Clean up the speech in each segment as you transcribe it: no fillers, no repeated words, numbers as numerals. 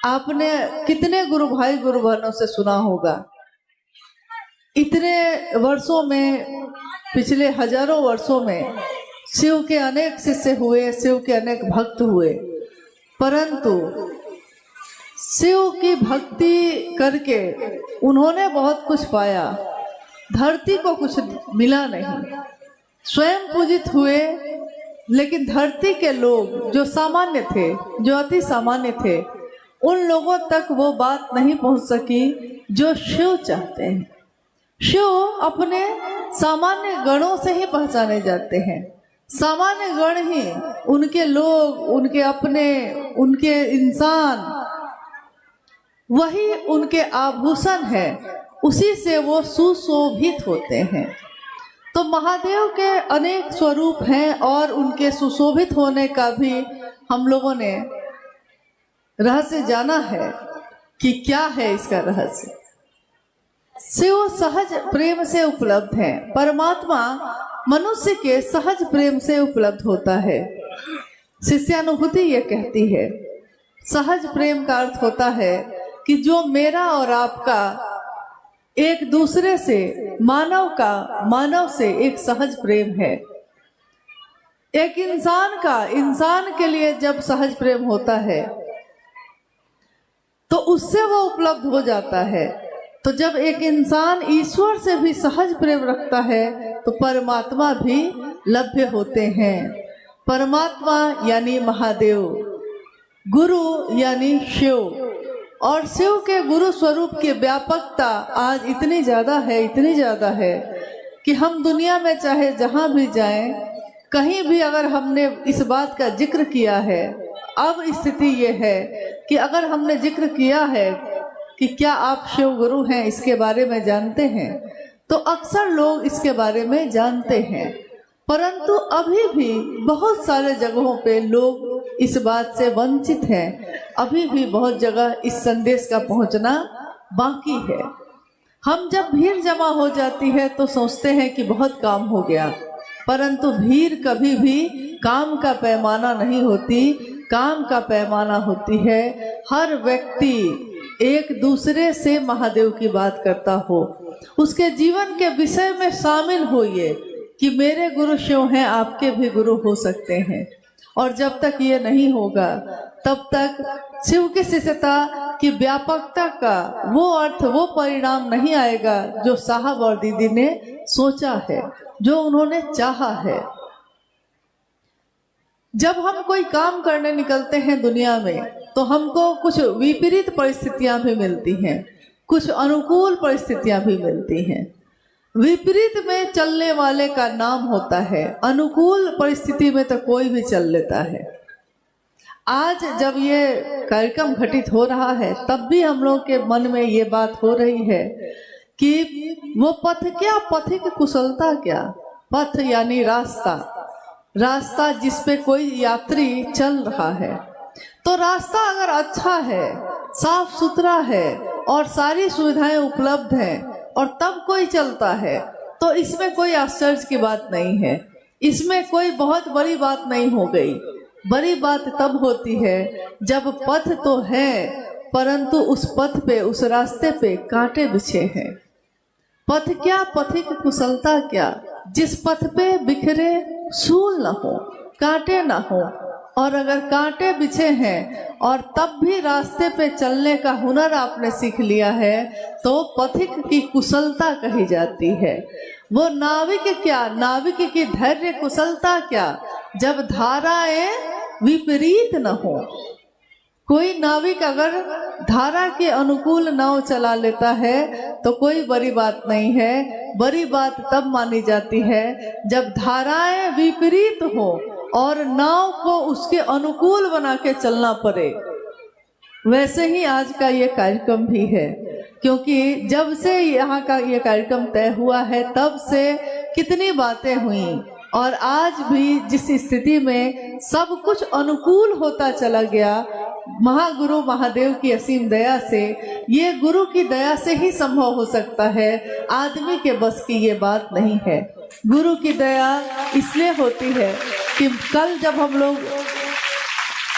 आपने कितने गुरु भाई गुरु बहनों से सुना होगा, इतने वर्षों में, पिछले हजारों वर्षों में शिव के अनेक शिष्य हुए, शिव के अनेक भक्त हुए, परंतु शिव की भक्ति करके उन्होंने बहुत कुछ पाया, धरती को कुछ मिला नहीं। स्वयं पूजित हुए, लेकिन धरती के लोग जो सामान्य थे, जो अति सामान्य थे, उन लोगों तक वो बात नहीं पहुंच सकी जो शिव चाहते हैं। शिव अपने सामान्य गणों से ही पहचाने जाते हैं। सामान्य गण ही उनके लोग, उनके अपने, उनके इंसान, वही उनके आभूषण है, उसी से वो सुशोभित होते हैं। तो महादेव के अनेक स्वरूप हैं और उनके सुशोभित होने का भी हम लोगों ने रहस्य जाना है कि क्या है इसका रहस्य। शिव सहज प्रेम से उपलब्ध है। परमात्मा मनुष्य के सहज प्रेम से उपलब्ध होता है। शिष्यानुभूति ये कहती है, सहज प्रेम का अर्थ होता है कि जो मेरा और आपका एक दूसरे से, मानव का मानव से एक सहज प्रेम है। एक इंसान का इंसान के लिए जब सहज प्रेम होता है तो उससे वो उपलब्ध हो जाता है। तो जब एक इंसान ईश्वर से भी सहज प्रेम रखता है तो परमात्मा भी लभ्य होते हैं। परमात्मा यानी महादेव, गुरु यानी शिव, और शिव के गुरु स्वरूप की व्यापकता आज इतनी ज़्यादा है, इतनी ज़्यादा है कि हम दुनिया में चाहे जहाँ भी जाएं, कहीं भी अगर हमने इस बात का जिक्र किया है, अब स्थिति ये है कि अगर हमने जिक्र किया है कि क्या आप शिव गुरु हैं, इसके बारे में जानते हैं, तो अक्सर लोग इसके बारे में जानते हैं, परंतु अभी भी बहुत सारे जगहों पे लोग इस बात से वंचित हैं। अभी भी बहुत जगह इस संदेश का पहुंचना बाकी है। हम जब भीड़ जमा हो जाती है तो सोचते हैं कि बहुत काम हो गया, परंतु भीड़ कभी भी काम का पैमाना नहीं होती। काम का पैमाना होती है हर व्यक्ति एक दूसरे से महादेव की बात करता हो, उसके जीवन के विषय में शामिल होइए कि मेरे गुरु शिव हैं, आपके भी गुरु हो सकते हैं। और जब तक ये नहीं होगा तब तक शिव की शिष्यता की व्यापकता का वो अर्थ, वो परिणाम नहीं आएगा जो साहब और दीदी ने सोचा है, जो उन्होंने चाहा है। जब हम कोई काम करने निकलते हैं दुनिया में तो हमको कुछ विपरीत परिस्थितियां भी मिलती हैं, कुछ अनुकूल परिस्थितियां भी मिलती हैं। विपरीत में चलने वाले का नाम होता है, अनुकूल परिस्थिति में तो कोई भी चल लेता है। आज जब ये कार्यक्रम घटित हो रहा है तब भी हम लोग के मन में ये बात हो रही है कि वो पथ क्या, पथिक कुशलता क्या। पथ यानी रास्ता, रास्ता जिस पे कोई यात्री चल रहा है। तो रास्ता अगर अच्छा है, साफ सुथरा है और सारी सुविधाएं उपलब्ध हैं और तब कोई चलता है तो इसमें कोई आश्चर्य की बात नहीं है, इसमें कोई बहुत बड़ी बात नहीं हो गई। बड़ी बात तब होती है जब पथ तो है परंतु उस पथ पे, उस रास्ते पे कांटे बिछे हैं। पथ क्या, पथिक कुशलता क्या, जिस पथ पे बिखरे सूल न हो, कांटे न हो, और अगर कांटे बिछे हैं और तब भी रास्ते पे चलने का हुनर आपने सीख लिया है तो पथिक की कुशलता कही जाती है। वो नाविक क्या, नाविक की धैर्य कुशलता क्या, जब धाराएं विपरीत न हो। कोई नाविक अगर धारा के अनुकूल नाव चला लेता है तो कोई बड़ी बात नहीं है। बड़ी बात तब मानी जाती है जब धाराएं विपरीत हो और नाव को उसके अनुकूल बना के चलना पड़े। वैसे ही आज का ये कार्यक्रम भी है, क्योंकि जब से यहाँ का ये कार्यक्रम तय हुआ है तब से कितनी बातें हुई और आज भी जिस स्थिति में सब कुछ अनुकूल होता चला गया, महागुरु महादेव की असीम दया से, ये गुरु की दया से ही संभव हो सकता है। आदमी के बस की ये बात नहीं है। गुरु की दया इसलिए होती है कि कल जब हम लोग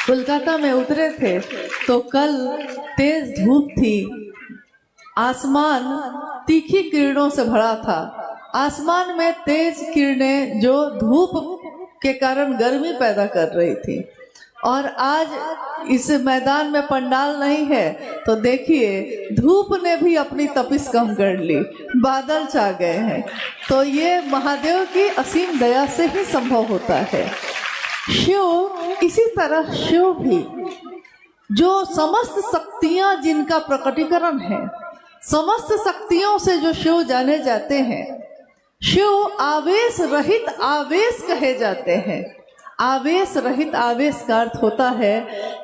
कोलकाता में उतरे थे तो कल तेज धूप थी, आसमान तीखी किरणों से भरा था। आसमान में तेज किरणें जो धूप के कारण गर्मी पैदा कर रही थी। और आज इस मैदान में पंडाल नहीं है तो देखिए धूप ने भी अपनी तपिश कम कर ली, बादल छा गए हैं। तो ये महादेव की असीम दया से ही संभव होता है। शिव इसी तरह शिव भी जो समस्त शक्तियां जिनका प्रकटीकरण है, समस्त शक्तियों से जो शिव जाने जाते हैं, शिव आवेश रहित आवेश कहे जाते हैं। आवेश रहित आवेश का अर्थ होता है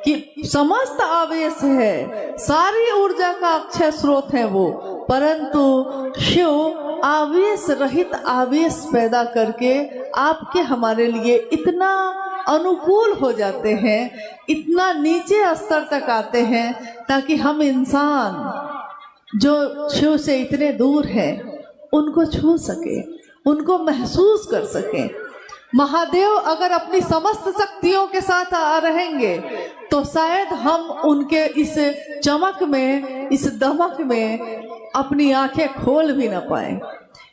कि समस्त आवेश है, सारी ऊर्जा का अक्षय स्रोत है वो, परंतु शिव आवेश रहित आवेश पैदा करके आपके हमारे लिए इतना अनुकूल हो जाते हैं, इतना नीचे स्तर तक आते हैं ताकि हम इंसान जो शिव से इतने दूर हैं उनको छू सके, उनको महसूस कर सकें। महादेव अगर अपनी समस्त शक्तियों के साथ आ रहेंगे तो शायद हम उनके इस चमक में, इस दमक में अपनी आंखें खोल भी न पाएं।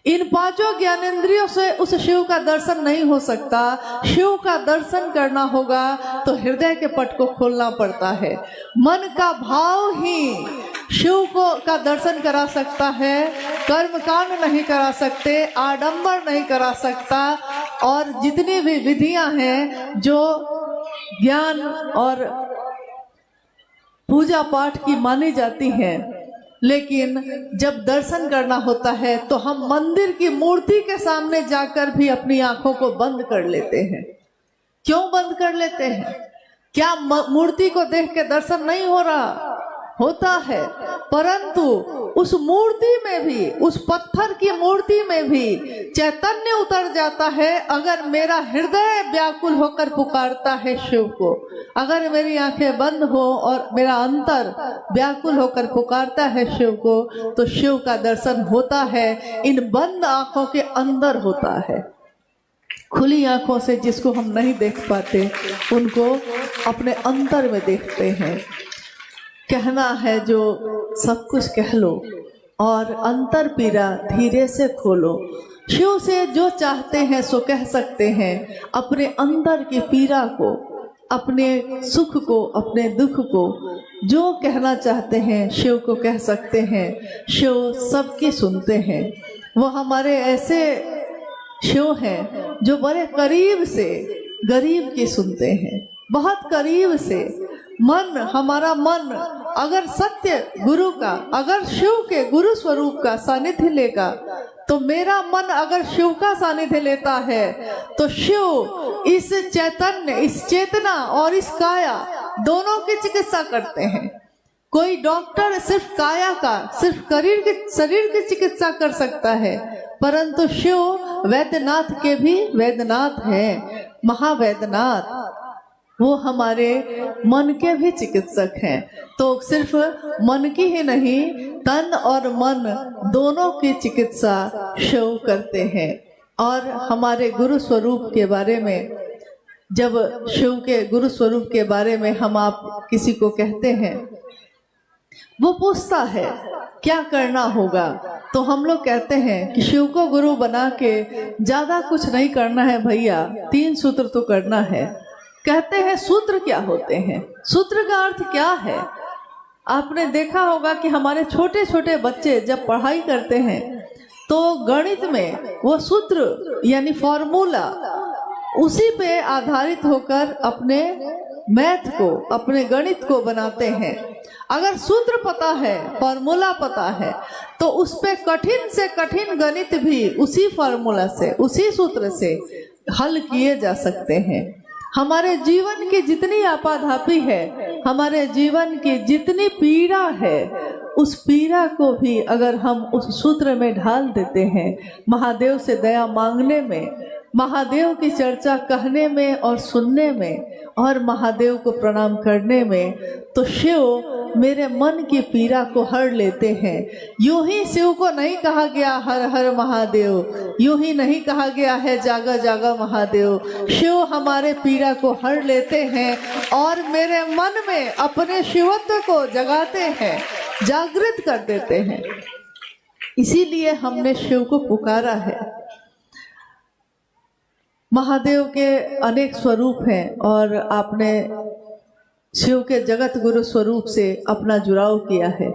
इन पांचों ज्ञानेंद्रियों से उस शिव का दर्शन नहीं हो सकता। शिव का दर्शन करना होगा तो हृदय के पट को खोलना पड़ता है। मन का भाव ही शिव को का दर्शन करा सकता है, कर्मकांड नहीं करा सकते, आडंबर नहीं करा सकता। और जितनी भी विधियां हैं जो ज्ञान और पूजा पाठ की मानी जाती हैं, लेकिन जब दर्शन करना होता है तो हम मंदिर की मूर्ति के सामने जाकर भी अपनी आंखों को बंद कर लेते हैं। क्यों बंद कर लेते हैं? क्या मूर्ति को देख के दर्शन नहीं हो रहा? होता है, परंतु उस मूर्ति में भी, उस पत्थर की मूर्ति में भी चैतन्य उतर जाता है। अगर मेरा हृदय व्याकुल होकर पुकारता है शिव को, अगर मेरी आंखें बंद हो और मेरा अंतर व्याकुल होकर पुकारता है शिव को, तो शिव का दर्शन होता है। इन बंद आंखों के अंदर होता है। खुली आंखों से जिसको हम नहीं देख पाते उनको अपने अंतर में देखते हैं। कहना है जो सब कुछ कह लो और अंतर पीरा धीरे से खोलो। शिव से जो चाहते हैं सो कह सकते हैं। अपने अंदर की पीरा को, अपने सुख को, अपने दुख को जो कहना चाहते हैं शिव को कह सकते हैं। शिव सबकी सुनते हैं। वो हमारे ऐसे शिव हैं जो बड़े करीब से गरीब की सुनते हैं, बहुत करीब से। मन, हमारा मन अगर सत्य गुरु का, अगर शिव के गुरु स्वरूप का सानिध्य लेगा, तो मेरा मन अगर शिव का सानिध्य लेता है तो शिव इस चैतन्य, इस चेतना और इस काया दोनों की चिकित्सा करते हैं। कोई डॉक्टर सिर्फ काया का, सिर्फ शरीर की चिकित्सा कर सकता है, परंतु शिव वैद्यनाथ के भी वैद्यनाथ हैं, महावैद्यनाथ। वो हमारे मन के भी चिकित्सक हैं। तो सिर्फ मन की ही नहीं, तन और मन दोनों की चिकित्सा शिव करते हैं। और हमारे गुरु स्वरूप के बारे में, जब शिव के गुरु स्वरूप के बारे में हम आप किसी को कहते हैं, वो पूछता है क्या करना होगा, तो हम लोग कहते हैं कि शिव को गुरु बना के ज्यादा कुछ नहीं करना है भैया, 3 सूत्र तो करना है। कहते हैं सूत्र क्या होते हैं? सूत्र का अर्थ क्या है? आपने देखा होगा कि हमारे छोटे छोटे बच्चे जब पढ़ाई करते हैं तो गणित में वो सूत्र यानी फॉर्मूला, उसी पे आधारित होकर अपने मैथ को, अपने गणित को बनाते हैं। अगर सूत्र पता है, फॉर्मूला पता है, तो उस पे कठिन से कठिन गणित भी उसी फॉर्मूला से, उसी सूत्र से हल किए जा सकते हैं। हमारे जीवन की जितनी आपाधापी है, हमारे जीवन की जितनी पीड़ा है, उस पीड़ा को भी अगर हम उस सूत्र में ढाल देते हैं, महादेव से दया मांगने में, महादेव की चर्चा कहने में और सुनने में और महादेव को प्रणाम करने में, तो शिव मेरे मन की पीड़ा को हर लेते हैं। यूं ही शिव को नहीं कहा गया हर हर महादेव, यूं ही नहीं कहा गया है जागा जागा महादेव। शिव हमारे पीड़ा को हर लेते हैं और मेरे मन में अपने शिवत्व को जगाते हैं, जागृत कर देते हैं। इसीलिए हमने शिव को पुकारा है। महादेव के अनेक स्वरूप हैं और आपने शिव के जगत गुरु स्वरूप से अपना जुड़ाव किया है।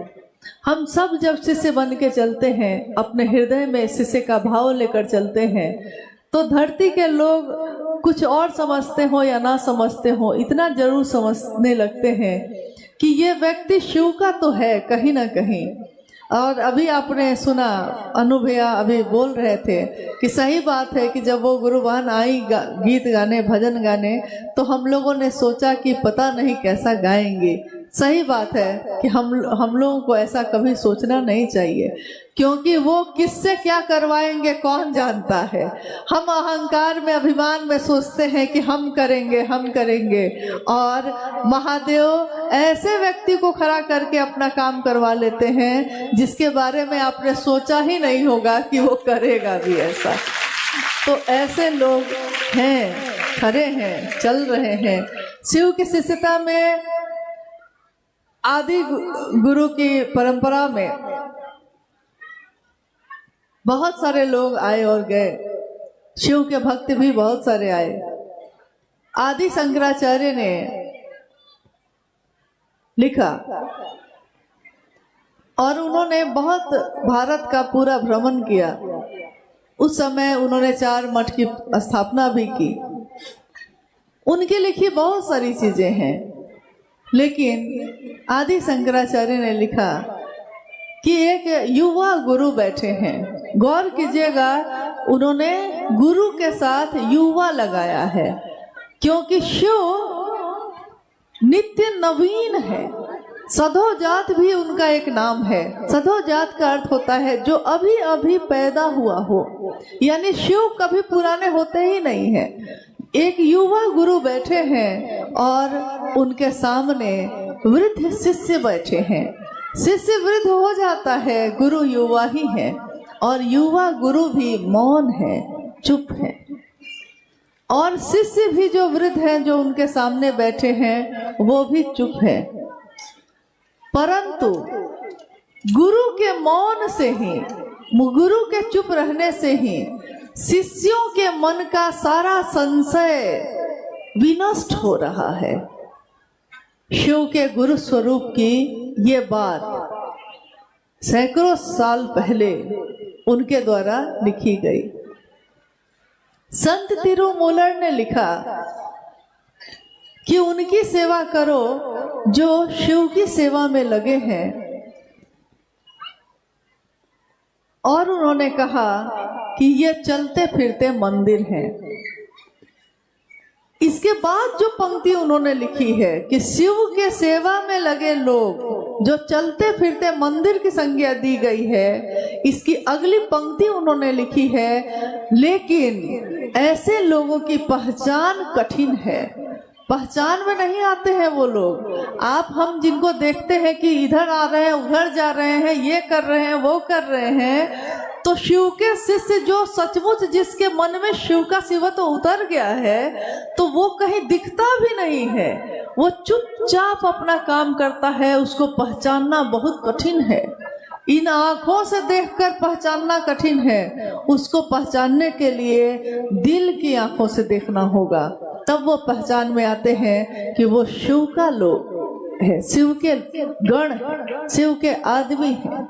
हम सब जब शिष्य बन के चलते हैं, अपने हृदय में शिष्य का भाव लेकर चलते हैं, तो धरती के लोग कुछ और समझते हो या ना समझते हो, इतना जरूर समझने लगते हैं कि ये व्यक्ति शिव का तो है कहीं ना कहीं। और अभी आपने सुना, अनु भैया अभी बोल रहे थे कि सही बात है कि जब वो गुरुवान आई गीत गाने, भजन गाने, तो हम लोगों ने सोचा कि पता नहीं कैसा गाएंगे। सही बात है कि हम लोगों को ऐसा कभी सोचना नहीं चाहिए, क्योंकि वो किससे क्या करवाएंगे कौन जानता है। हम अहंकार में, अभिमान में सोचते हैं कि हम करेंगे, और महादेव ऐसे व्यक्ति को खड़ा करके अपना काम करवा लेते हैं जिसके बारे में आपने सोचा ही नहीं होगा कि वो करेगा भी ऐसा। तो ऐसे लोग हैं, खड़े हैं, चल रहे हैं। शिव की शिष्यता में, आदि गुरु की परंपरा में बहुत सारे लोग आए और गए। शिव के भक्त भी बहुत सारे आए। आदि शंकराचार्य ने लिखा और उन्होंने बहुत भारत का पूरा भ्रमण किया। उस समय उन्होंने 4 मठ की स्थापना भी की। उनकी लिखी बहुत सारी चीजें हैं, लेकिन आदि शंकराचार्य ने लिखा कि एक युवा गुरु बैठे हैं। गौर कीजिएगा, उन्होंने गुरु के साथ युवा लगाया है, क्योंकि शिव नित्य नवीन है। सधोजात भी उनका एक नाम है। सधोजात का अर्थ होता है जो अभी अभी पैदा हुआ हो, यानी शिव कभी पुराने होते ही नहीं है। एक युवा गुरु बैठे हैं और उनके सामने वृद्ध शिष्य बैठे हैं। शिष्य वृद्ध हो जाता है, गुरु युवा ही है, और युवा गुरु भी मौन है, चुप है। और शिष्य भी जो वृद्ध हैं, जो उनके सामने बैठे हैं, वो भी चुप है। परंतु गुरु के मौन से ही, गुरु के चुप रहने से ही शिष्यों के मन का सारा संशय विनष्ट हो रहा है। शिव के गुरु स्वरूप की ये बात सैकड़ों साल पहले उनके द्वारा लिखी गई। संत तिरुमूलर ने लिखा कि उनकी सेवा करो जो शिव की सेवा में लगे हैं। और उन्होंने कहा कि ये चलते फिरते मंदिर हैं। इसके बाद जो पंक्ति उन्होंने लिखी है कि शिव के सेवा में लगे लोग जो चलते फिरते मंदिर की संज्ञा दी गई है, इसकी अगली पंक्ति उन्होंने लिखी है, लेकिन ऐसे लोगों की पहचान कठिन है। पहचान में नहीं आते हैं वो लोग। आप हम जिनको देखते हैं कि इधर आ रहे हैं, उधर जा रहे हैं, ये कर रहे हैं, वो कर रहे हैं, तो शिव के शिष्य जो सचमुच जिसके मन में शिव का शिवत्व उतर गया है, तो वो कहीं दिखता भी नहीं है। वो चुपचाप अपना काम करता है। उसको पहचानना बहुत कठिन है। इन आँखों से देखकर पहचानना कठिन है। उसको पहचानने के लिए दिल की आँखों से देखना होगा, तब वो पहचान में आते हैं कि वो शिव का लोग है, शिव के गण, शिव के आदमी हैं।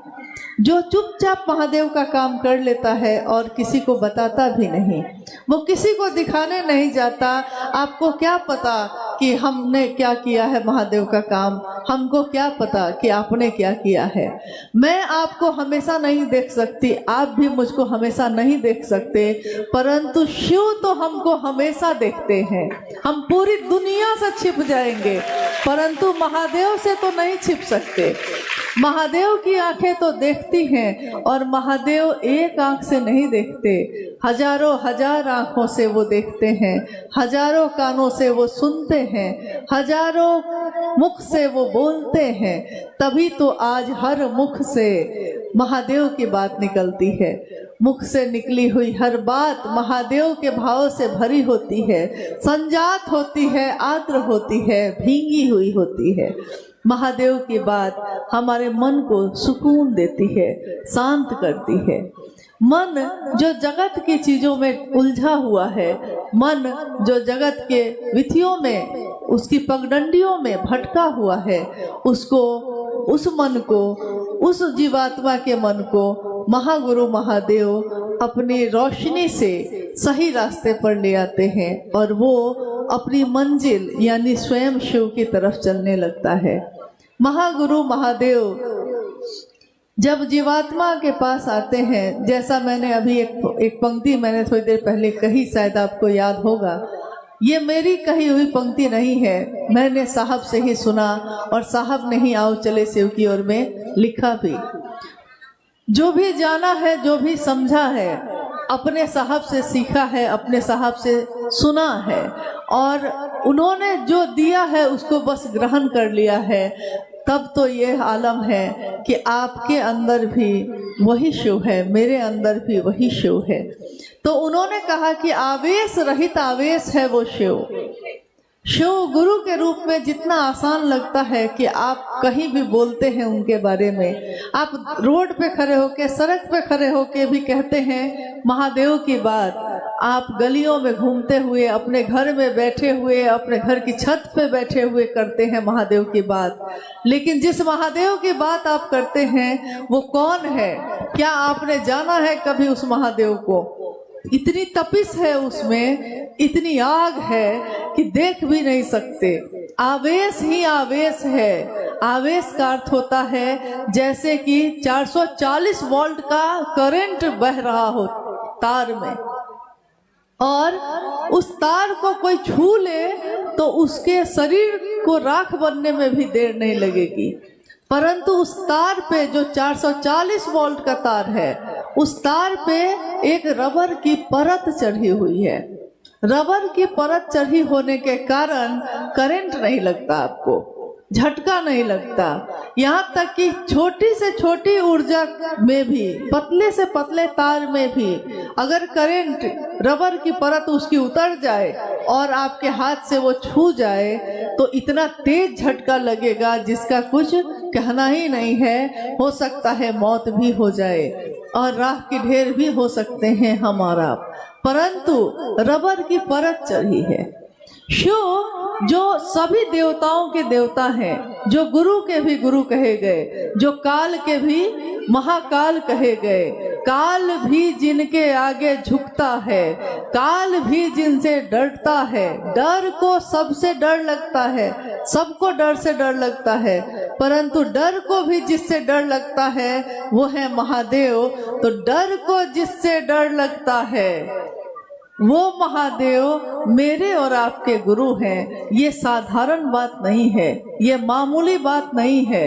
जो चुपचाप महादेव का काम कर लेता है और किसी को बताता भी नहीं, वो किसी को दिखाने नहीं जाता। आपको क्या पता कि हमने क्या किया है महादेव का काम, हमको क्या पता कि आपने क्या किया है। मैं आपको हमेशा नहीं देख सकती, आप भी मुझको हमेशा नहीं देख सकते, परंतु शिव तो हमको हमेशा देखते हैं। हम पूरी दुनिया से छिप जाएंगे, परंतु महादेव से तो नहीं छिप सकते। महादेव की आंखें तो देखती हैं और महादेव एक आंख से नहीं देखते, हजारों हजार आंखों से वो देखते हैं, हजारों कानों से वो सुनते हैं, हजारों मुख से वो बोलते हैं। तभी तो आज हर मुख से महादेव की बात निकलती है। मुख से निकली हुई हर बात महादेव के भाव से भरी होती है, संजात होती है, आर्द्र होती है, भींगी हुई होती है। महादेव की बात हमारे मन को सुकून देती है, शांत करती है। मन जो जगत की चीजों में उलझा हुआ है, मन जो जगत के विधियों में, उसकी पगडंडियों में भटका हुआ है, उसको, उस मन को, उस जीवात्मा के मन को महागुरु महादेव अपनी रोशनी से सही रास्ते पर ले आते हैं और वो अपनी मंजिल यानी स्वयं शिव की तरफ चलने लगता है। महागुरु महादेव जब जीवात्मा के पास आते हैं, जैसा मैंने अभी एक पंक्ति मैंने थोड़ी देर पहले कही, शायद आपको याद होगा, ये मेरी कही हुई पंक्ति नहीं है, मैंने साहब से ही सुना और साहब ने ही आओ चले शिव की ओर में लिखा भी। जो भी जाना है, जो भी समझा है, अपने साहब से सीखा है, अपने साहब से सुना है और उन्होंने जो दिया है उसको बस ग्रहण कर लिया है। तब तो ये आलम है कि आपके अंदर भी वही शिव है, मेरे अंदर भी वही शिव है। तो उन्होंने कहा कि आवेश रहित आवेश है वो शिव। शिव गुरु के रूप में जितना आसान लगता है कि आप कहीं भी बोलते हैं उनके बारे में, आप रोड पे खड़े होके, सड़क पे खड़े होके भी कहते हैं महादेव की बात, आप गलियों में घूमते हुए, अपने घर में बैठे हुए, अपने घर की छत पे बैठे हुए करते हैं महादेव की बात। लेकिन जिस महादेव की बात आप करते हैं वो कौन है? क्या आपने जाना है कभी उस महादेव को? इतनी तपिश है उसमें, इतनी आग है कि देख भी नहीं सकते। आवेश ही आवेश है। आवेश का अर्थ होता है जैसे कि 440 वोल्ट का करंट बह रहा हो तार में, और उस तार को कोई छू ले तो उसके शरीर को राख बनने में भी देर नहीं लगेगी। परंतु उस तार पे जो 440 वोल्ट का तार है, उस तार पे एक रबर की परत चढ़ी हुई है। रबर की परत चढ़ी होने के कारण करंट नहीं लगता, आपको झटका नहीं लगता। यहाँ तक कि छोटी से छोटी ऊर्जा में भी, पतले से पतले तार में भी अगर करंट, रबर की परत उसकी उतर जाए और आपके हाथ से वो छू जाए तो इतना तेज झटका लगेगा जिसका कुछ कहना ही नहीं है। हो सकता है मौत भी हो जाए और राख की ढेर भी हो सकते हैं हमारा, परंतु रबर की परत चढ़ी है। शिव जो सभी देवताओं के देवता हैं, जो गुरु के भी गुरु कहे गए, जो काल के भी महाकाल कहे गए, काल भी जिनके आगे झुकता है, काल भी जिनसे डरता है। डर को सबसे डर लगता है, सबको डर से डर लगता है, परंतु डर को भी जिससे डर लगता है वो है महादेव। तो डर को जिससे डर लगता है वो महादेव मेरे और आपके गुरु हैं। ये साधारण बात नहीं है, ये मामूली बात नहीं है,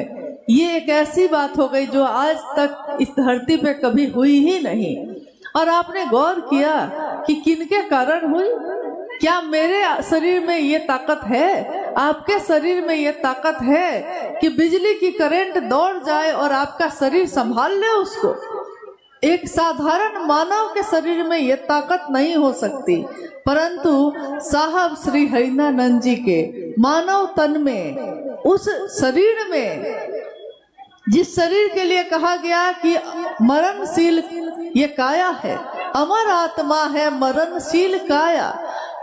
ये एक ऐसी बात हो गई जो आज तक इस धरती पे कभी हुई ही नहीं। और आपने गौर किया कि किनके कारण हुई? क्या मेरे शरीर में ये ताकत है, आपके शरीर में ये ताकत है कि बिजली की करंट दौड़ जाए और आपका शरीर संभाल ले उसको? एक साधारण मानव के शरीर में यह ताकत नहीं हो सकती, परंतु साहब श्री हरिनानंद जी के मानव तन में, उस शरीर में, जिस शरीर के लिए कहा गया कि मरणशील ये काया है, अमर आत्मा है मरणशील काया,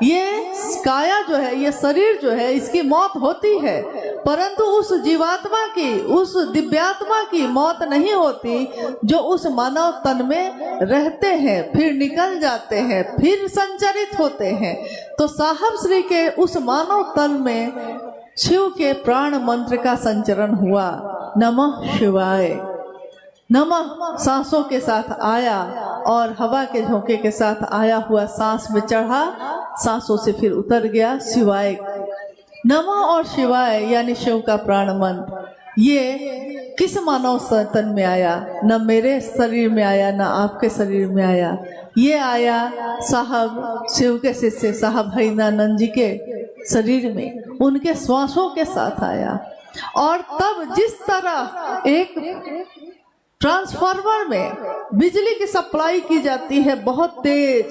ये काया जो है, ये शरीर जो है, इसकी मौत होती है, परंतु उस जीवात्मा की, उस दिव्यात्मा की मौत नहीं होती जो उस मानव तन में रहते हैं, फिर निकल जाते हैं, फिर संचरित होते हैं। तो साहब श्री के उस मानव तन में शिव के प्राण मंत्र का संचरण हुआ। नमः शिवाय। नमः सांसों के साथ आया और हवा के झोंके के साथ आया हुआ सांस में चढ़ा, सांसों से फिर उतर गया शिवाय। नमः और शिवाय यानी शिव का प्राण मंत्र ये किस मानव तन में आया? न मेरे शरीर में आया, न आपके शरीर में आया। ये आया साहब शिव के शिष्य साहब हरिनानंद जी के शरीर में, उनके श्वासों के साथ आया। और तब जिस तरह एक ट्रांसफार्मर में बिजली की सप्लाई की जाती है बहुत तेज,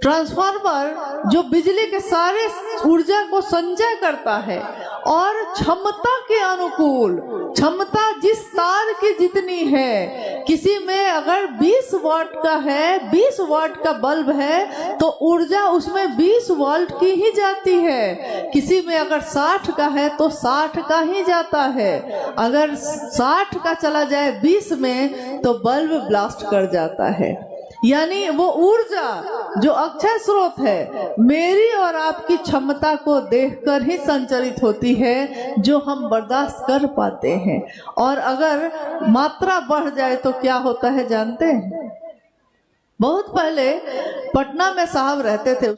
ट्रांसफार्मर जो बिजली के सारे ऊर्जा को संचय करता है और क्षमता के अनुकूल, क्षमता जिस तार की जितनी है, किसी में अगर 20 वाट का है, 20 वाट का बल्ब है तो ऊर्जा उसमें 20 वाट की ही जाती है। किसी में अगर 60 का है तो 60 का ही जाता है। अगर 60 का चला जाए 20 में तो बल्ब ब्लास्ट कर जाता है। यानी वो ऊर्जा जो अक्षय स्रोत है, मेरी और आपकी क्षमता को देखकर ही संचरित होती है, जो हम बर्दाश्त कर पाते हैं। और अगर मात्रा बढ़ जाए तो क्या होता है जानते हैं? बहुत पहले पटना में साहब रहते थे।